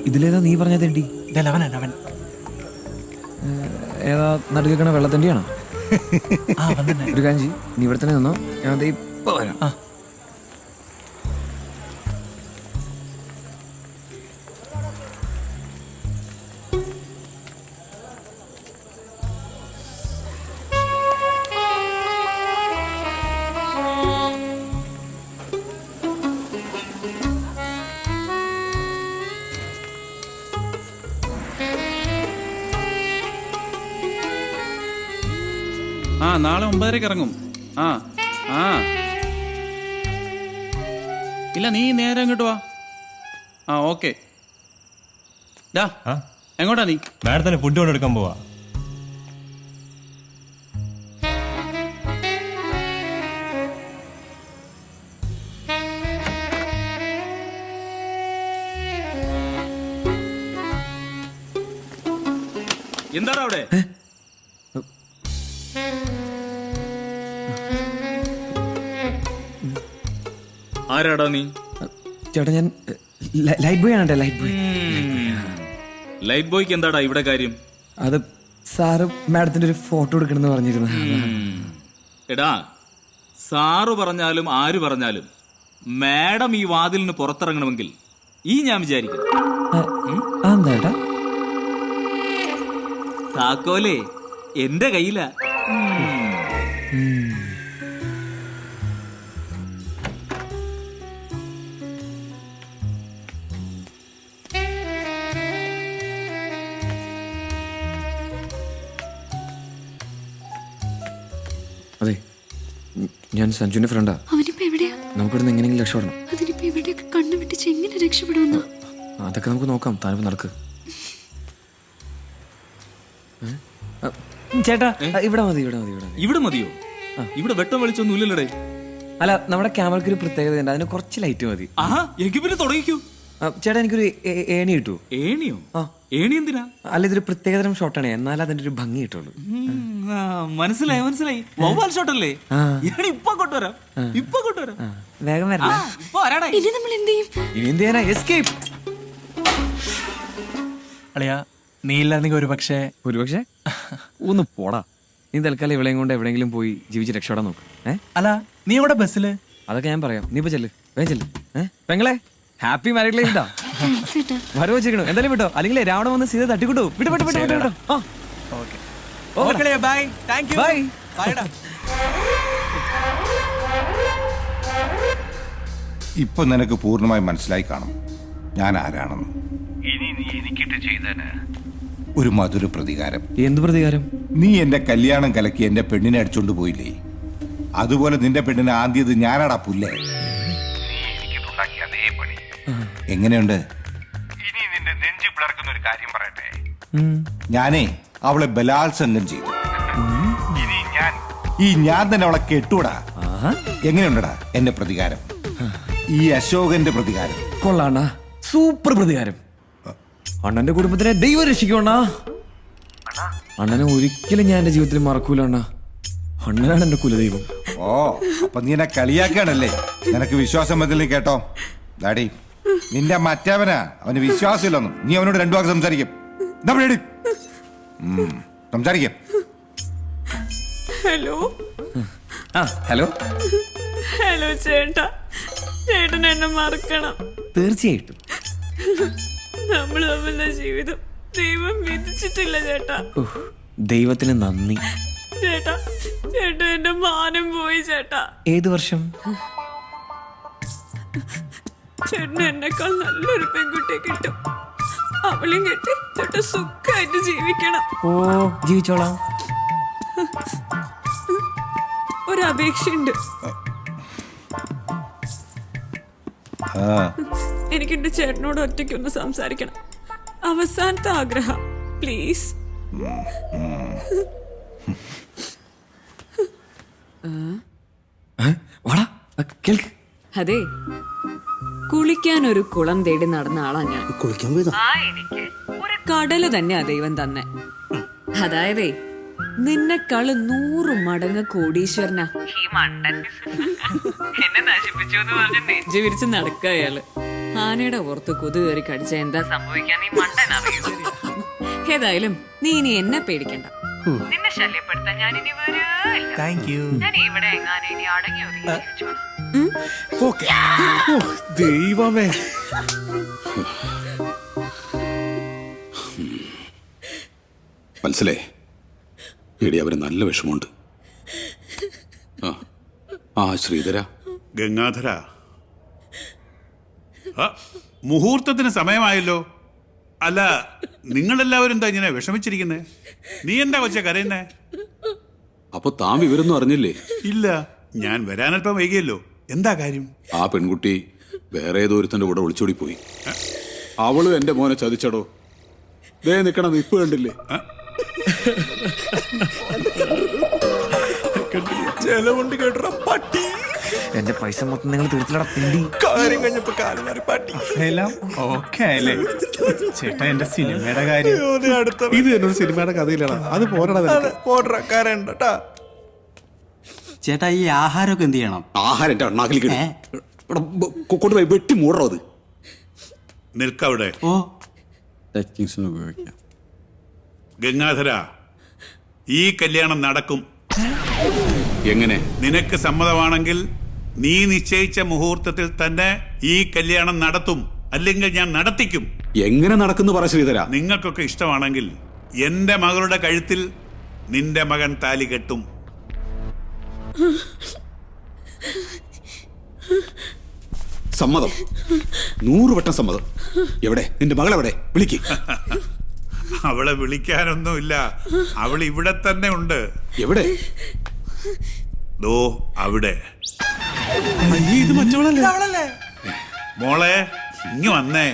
ഇതിലേതാ നീ പറഞ്ഞ തെണ്ടി? അവൻ ഏതാ നടുക്കണ വെള്ളത്തിൻ്റെയാണോ? ഒരു കാഞ്ചി നീ ഇവിടെ തന്നെ നിന്നോ, ഞാൻ ദേ ഇപ്പൊ വരാം. നാളെ 9:30 ഇറങ്ങും. ഇല്ല, നീ നേരെ അങ്ങോട്ട് വാ. ഓക്കെ. എങ്ങോട്ടാ നീ? മാഡത്തിന് ഫുഡ് കൊണ്ടെടുക്കാൻ പോവാ. എന്താണ് അവിടെ? ആരാടാ നീ? ചേട്ടാ ഞാൻ ലൈറ്റ് ബോയ് ആണ്. Light boy. ലൈറ്റ് ബോയ്ക്ക് എന്താടാ ഇവിടെ കാര്യം? അത് സാറ് മാഡത്തിന്റെ ഒരു ഫോട്ടോ എടുക്കണമെന്ന് പറഞ്ഞിരുന്നു. എടാ, സാറ് പറഞ്ഞാലും ആര് പറഞ്ഞാലും മാഡം ഈ വാതിലിന് പുറത്തിറങ്ങണമെങ്കിൽ ഞാൻ വിചാരിക്കുന്നു എന്താ താക്കോലേ എന്റെ കയ്യിലാ. അതെ, ഞാൻ സഞ്ജുവിന്റെ ഫ്രണ്ടാ. നമുക്കിവിടുന്ന് എങ്ങനെയെങ്കിലും രക്ഷപ്പെടണം. അതൊക്കെ നമുക്ക് നോക്കാം. താനിപ്പോ നടക്ക്. ചേട്ടാ ഇവിടെ മതി. ഇവിടെ മതിയോ? ഇവിടെ വെട്ടം വെളിച്ചൊന്നും ഇല്ലല്ലേ? അല്ല, നമ്മുടെ ക്യാമറയ്ക്ക് ഒരു പ്രത്യേകത ഉണ്ട്, അതിന് കുറച്ച് ലൈറ്റ് മതി. എങ്കിൽ പിന്നെ തുടങ്ങിക്കൂ. ചേട്ടാ എനിക്കൊരു ഏണി കിട്ടൂ. ഏണിയോ? ഏണി എന്തിനാ? അല്ല, ഇതൊരു പ്രത്യേകതരം ഷോട്ടാണ്, എന്നാൽ അതിന്റെ ഒരു ഭംഗി കിട്ടുള്ളൂ. മനസ്സിലായി. വവ്വാൽ ഷോട്ടല്ലേ? ഇപ്പൊ കൊണ്ടുവരാം. വേഗം വരാം. എസ്കേപ്പ്. അളിയാ, നീ ഇല്ലായിരുന്നെങ്കിൽ ഒരുപക്ഷെ ഒന്ന് പോടാ. നീ തൽക്കാലം ഇവിടെയും കൊണ്ട് എവിടെയെങ്കിലും പോയി ജീവിച്ച് രക്ഷപ്പെടാൻ നോക്ക്. അല്ല, നീ ഇവിടെ ബസ്സില്? അതൊക്കെ ഞാൻ പറയാം. നീ ഇപ്പൊ ചെല്ല്, വേഗം ചെല്ല്. പെങ്ങളെ, ഹാപ്പി മാരീഡ് ലൈഫ്. വരവ് വെച്ചിരിക്കണു. എന്തായാലും വിട്ടോ, അല്ലെങ്കിൽ രാവണ വന്ന് സീത തട്ടിക്കിട്ടു. വിട്ടോ. ഇപ്പൊ നിനക്ക് പൂർണ്ണമായി മനസ്സിലായി കാണും ഞാൻ ആരാണെന്ന്. ഇനി നീ എനിക്കിട്ട് ചെയ്തേന് ഒരു മധുര പ്രതികാരം. എന്ത് പ്രതികാരം? നീ എന്റെ കല്യാണം കലക്കി എന്റെ പെണ്ണിനെ അടിച്ചോണ്ട് പോയില്ലേ, അതുപോലെ നിന്റെ പെണ്ണിനെ ആദ്യത് ഞാനാടാ പുല്ലേ. നീ എനിക്കിട്ടുണ്ടാക്കിയ അതേ പണി. എങ്ങനെയുണ്ട്? ഇനി നിന്റെ നെഞ്ചു പിളർക്കുന്ന ഒരു കാര്യം പറയട്ടെ. ഞാനേ അവളെ ബലാത്സംഗം ചെയ്തു. ഇനി ഞാൻ തന്നെ അവളെ കെട്ടൂടാ. എങ്ങനെയുണ്ടടാ എന്റെ പ്രതികാരം? ഈ അശോകന്റെ പ്രതികാരം കൊള്ളാണ്ണ, സൂപ്പർ പ്രതികാരം. അണ്ണന്റെ കുടുംബത്തിനെ ദൈവം രക്ഷിക്കണ. അണ്ണനെ ഒരിക്കലും ഞാൻ എന്റെ ജീവിതത്തിൽ മറക്കൂല. അണ്ണനാണ് എന്റെ കുലദൈവം. ഓ, അപ്പൊ നീ എന്നെ കളിയാക്കാണല്ലേ? നിനക്ക് വിശ്വാസം പറ്റില്ല കേട്ടോ ഡാഡി. നിന്റെ മറ്റവനാ, അവന് വിശ്വാസമില്ലൊന്നും. നീ അവനോട് രണ്ടു വാക്ക് സംസാരിക്കും. സംസാരിക്കും. ഹലോ ചേട്ടാ, ചേട്ടൻ എന്നെ മറക്കണം. തീർച്ചയായിട്ടും. നമ്മൾ തമ്മിലുള്ള ജീവിതം ദൈവം വിധിച്ചിട്ടില്ല ചേട്ടാ. ദൈവത്തിന് നന്ദി ചേട്ടാ. എന്റെ മാനം പോയി ചേട്ടാ. ഏത് വർഷം? ചേട്ടന് എന്നെക്കാൾ നല്ലൊരു പെൺകുട്ടിയെ കിട്ടും. അവളെയും കെട്ടി ചേട്ടൻ സുഖമായിട്ട് ജീവിക്കണം. ഓ, ജീവിച്ചോളാം. ഒരപേക്ഷയുണ്ട്. എനിക്ക് എന്റെ ചേട്ടനോട് ഒറ്റയ്ക്കൊന്ന് സംസാരിക്കണം. അവസാനത്തെ ആഗ്രഹം, പ്ലീസ്. അതെ, കുളിക്കാൻ ഒരു കുളം തേടി നടന്ന ആളാ ഞാൻ. കുളിക്കാൻ പോയതാ. ഒരു കടല് തന്നെയാ ദൈവം തന്നെ. അതായതേ നിന്നെക്കാള് 100 മടങ്ങ് കോടീശ്വരനാ എന്നെ നശിപ്പിച്ചു എന്ന് പറഞ്ഞ് നെഞ്ചു വിരിച്ച് നടക്കുക അയാള്. ആനയുടെ പുറത്ത് കൊതു കയറി കടിച്ച എന്താ സംഭവിക്കാൻ നീ മണ്ടൻ അറിയില്ല. ഏതായാലും നീ ഇനി എന്നെ പേടിക്കണ്ട. നിന്നെ ശല്യപ്പെടുത്താൻ ഞാൻ ഇനി വരില്ല. Thank you. ഞാൻ ഇവിടെ എങ്ങാനും ഇനി അടങ്ങി ഒതുങ്ങി ജീവിച്ചോളാം. ദൈവമേ, മനസ്സിലേ എടി അവര് നല്ല വിഷമമുണ്ട്. ആ ശ്രീധര, ഗംഗാധര, മുഹൂർത്തത്തിന് സമയമായല്ലോ. അല്ല, നിങ്ങളെല്ലാവരും എന്താ ഇങ്ങനെ വിഷമിച്ചിരിക്കുന്നേ? നീ എന്താ കൊച്ചെ കരയുന്നേ? അപ്പൊ താൻ വിവരൊന്നും അറിഞ്ഞില്ലേ? ഇല്ല, ഞാൻ വരാനല്പം വൈകിയല്ലോ. എന്താ കാര്യം? ആ പെൺകുട്ടി വേറെ ഏതോ ഒരുത്തന്റെ കൂടെ ഒളിച്ചോടി പോയി. അവളും എന്റെ മോനെ ചതിച്ചടോ. ദേ നിക്കണ നിപ്പ് കണ്ടില്ലേ? ചെലവുണ്ട് കേട്ടോ പട്ടി. എന്റെ പൈസ മൊത്തം നിങ്ങൾ തീർത്തില്ലടാ പിണ്ടി. കാര്യം കഴിഞ്ഞപ്പോ കാലം മാറി പട്ടി. എല്ലാം ഓക്കെ ആയല്ലേ ചേട്ടാ? എന്റെ സിനിമയുടെ കാര്യം ഇത് എന്നൊരു സിനിമയുടെ കഥയിലാണ്. അത് പോരടാ പോടാ കാരണ്ടാ. ചേട്ടാ, ഈ ആഹാരമൊക്കെ എന്ത് ചെയ്യണം? ആഹാരം എന്റെ അണ്ണാക്കിലേക്ക് കൊണ്ടുപോയി വെട്ടി മൂടറോ അത്. നിൽക്കവിടെ. ഓ, ടെക്നിക്സിന് ഉപയോഗിക്കാം. ഗംഗാധര, ഈ കല്യാണം നടക്കും. എങ്ങനെ? നിനക്ക് സമ്മതമാണെങ്കിൽ നീ നിശ്ചയിച്ച മുഹൂർത്തത്തിൽ തന്നെ ഈ കല്യാണം നടത്തും. അല്ലെങ്കിൽ ഞാൻ നടത്തിക്കും. എങ്ങനെ നടക്കുന്നു പറ ശ്രീധര. നിങ്ങൾക്കൊക്കെ ഇഷ്ടമാണെങ്കിൽ എന്റെ മകളുടെ കഴുത്തിൽ നിന്റെ മകൻ താലി കെട്ടും. സമ്മതം, 100 വട്ടം സമ്മതം. എവിടെ നിന്റെ മകളെവിടെ? വിളിക്ക്. അവളെ വിളിക്കാനൊന്നുമില്ല, അവൾ ഇവിടെ തന്നെ ഉണ്ട്. എവിടെ? ദോ അവിടെ. ഇത് മറ്റവളല്ലേ? മോളെ, ഇങ്ങ് വന്നേ.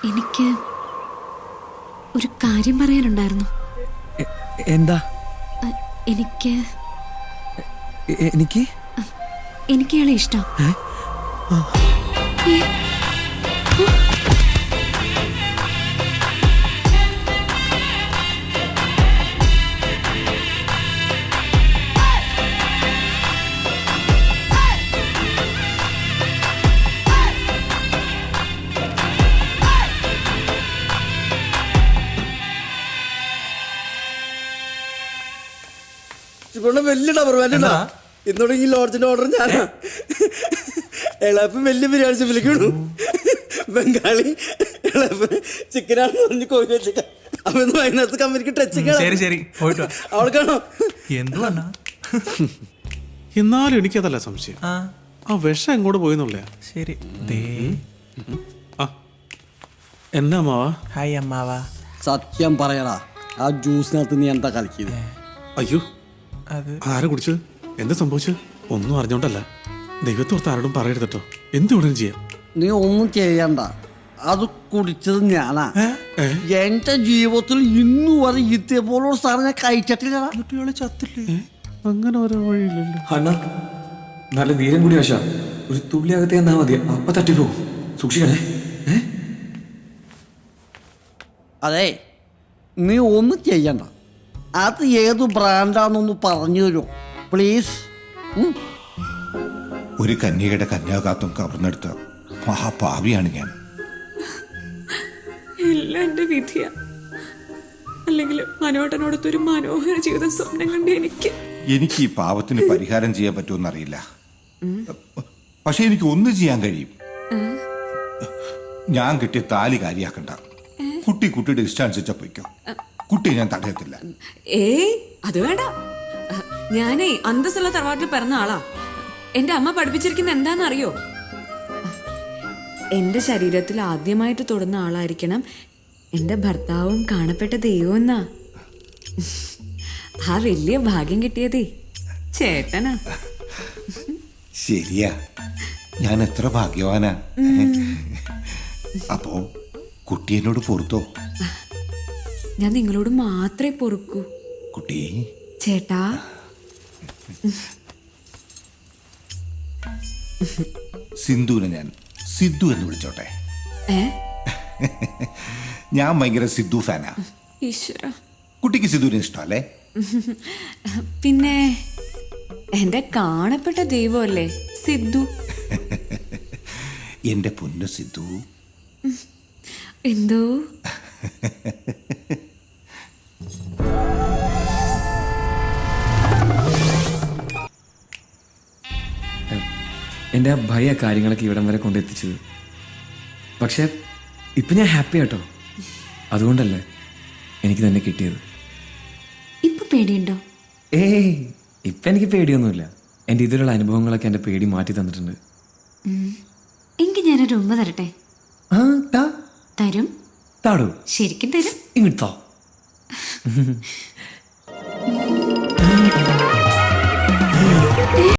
എനിക്ക് ഒരു കാര്യം പറയാനുണ്ടായിരുന്നു. എന്താ? എനിക്ക് എനിക്ക് എനിക്ക് ഇയാളെ ഇഷ്ടം. വലിയ ഡബർമാൻഡാ ഇന്നോട് ഈ ലോഡ്ജിന്റെ ഓർഡർ ഞാനാ. എളാപ്പൻ വലിയ ബിരിയാണി വിളിക്കണു. ബംഗാളി എളാപ്പന് ചിക്കനാണെന്ന് പറഞ്ഞ് കോഴി വെച്ചിട്ട് അവന്ന് വൈകുന്നേരത്ത് കമ്പനിക്ക് ശരി ശരി പോയിട്ട് വാ. അവൾക്കാണോ? എന്തുവാ? എന്നാലും എനിക്കതല്ല സംശയം. ആ ആ വിഷം എങ്ങോട്ട് പോയിന്നുള്ളയാ. ശരി. ദേ എന്നാ അമ്മാവാ? ഹായ് അമ്മാവാ. സത്യം പറയടാ, ആ ജ്യൂസിനകത്ത് നീ എന്താ കളിക്കുന്നത്? അയ്യോ, അത് ആരെ കുടിച്ചത്? എന്താ സംഭവിച്ചത്? ഒന്നും അറിഞ്ഞോണ്ടല്ല. ദൈവത്തോർത്ത് ആരോടും പറയരുത് കേട്ടോ. എന്ത് വേണമെങ്കിലും ചെയ്യാം. നീ ഒന്നും ചെയ്യണ്ട, അത് കുടിച്ചത് ഞാനാ. എന്റെ ജീവിതത്തിൽ ഇന്നു വരെ ഇതേപോലുള്ള സാധനം ഞാൻ കഴിച്ചിട്ടില്ല. കുട്ടികളെ ചത്തില്ലേ? അങ്ങനെ ഓരോ വഴിയില്ലല്ലോ. അണ്ണ നല്ല വീരം കൂടി വശ. ഒരു തുള്ളി അകത്ത് എന്നാ മതി, അപ്പ തട്ടിപ്പോ. സൂക്ഷിക്കണേ. അതെ, നീ ഒന്നും ചെയ്യണ്ട. അത് ഏത് ബ്രാൻഡാന്നൊന്ന് പറഞ്ഞു തരുമോ പ്ലീസ്? ഒരു കന്യകയുടെ കന്യാകാത്വം കവർന്നെടുത്ത മഹാപാവിയാണ് ഞാൻ. എല്ലാം എന്റെ വിധിയാ. അല്ലെങ്കിൽ മനോട്ടനോടൊത്തൊരു മനോഹര ജീവിതം സ്വപ്നം കണ്ട് എനിക്ക് ഈ പാവത്തിന് പരിഹാരം ചെയ്യാൻ പറ്റുമെന്നറിയില്ല. പക്ഷെ എനിക്ക് ഒന്നും ചെയ്യാൻ കഴിയും. ഞാൻ കിട്ടിയ താലി കാര്യാക്കണ്ട. കുട്ടിയുടെ ഇഷ്ടാനുസരിച്ച പോയിക്കോ. കുട്ടിയെ ഞാൻ തടയത്തില്ല. അത് വേണ്ട. ഞാനേ അന്തസ്സുള്ള തറവാട്ടിൽ പിറന്ന ആളാ. എന്റെ അമ്മ പഠിപ്പിച്ചിരിക്കുന്ന എന്താണെന്നറിയോ? എന്റെ ശരീരത്തിൽ ആദ്യമായിട്ട് തൊടുന്ന ആളായിരിക്കണം എന്റെ ഭർത്താവും കാണപ്പെട്ട ദൈവം എന്നാ. ആ വലിയ ഭാഗ്യം കിട്ടിയതേ ചേട്ടനാ. ശരിയാ, ഞാൻ എത്ര ഭാഗ്യവാനാ. അപ്പോ കുട്ടി എന്നോട് പൊറുത്തോ? ഞാൻ നിങ്ങളോട് മാത്രമേ പൊറുക്കൂ. കുട്ടി, ചേട്ടാ. സിന്ധുവിനെ ഞാൻ സിദ്ധു എന്ന് വിളിച്ചോട്ടെ? ഏ? ഞാൻ ഭയങ്കര സിദ്ധു ഫാനാ. ഈശ്വര. കുട്ടിക്ക് സിദ്ധുവിനെ ഇഷ്ടമല്ലേ? പിന്നെ എന്റെ കാണപ്പെട്ട ദൈവമല്ലേ സിദ്ധു. എന്റെ പൊന്നു സിദ്ധു. എന്തോ എൻ്റെ ആ ഭയ കാര്യങ്ങളൊക്കെ ഇവിടം വരെ കൊണ്ടെത്തിച്ചത്. പക്ഷെ ഇപ്പം ഞാൻ ഹാപ്പി ആട്ടോ. അതുകൊണ്ടല്ലേ എനിക്ക് തന്നെ കിട്ടിയത്. ഇപ്പൊ പേടിയുണ്ടോ? ഏയ്, ഇപ്പം എനിക്ക് പേടിയൊന്നുമില്ല. എൻ്റെ ഇതിലുള്ള അനുഭവങ്ങളൊക്കെ എൻ്റെ പേടി മാറ്റി തന്നിട്ടുണ്ട്. എങ്കിൽ ഞാനൊരു ഉമ്മ തരട്ടെ? ആ, താ. തരും? താടോ. ശരിക്കും തരും? ഇങ്ങോട്ടോ.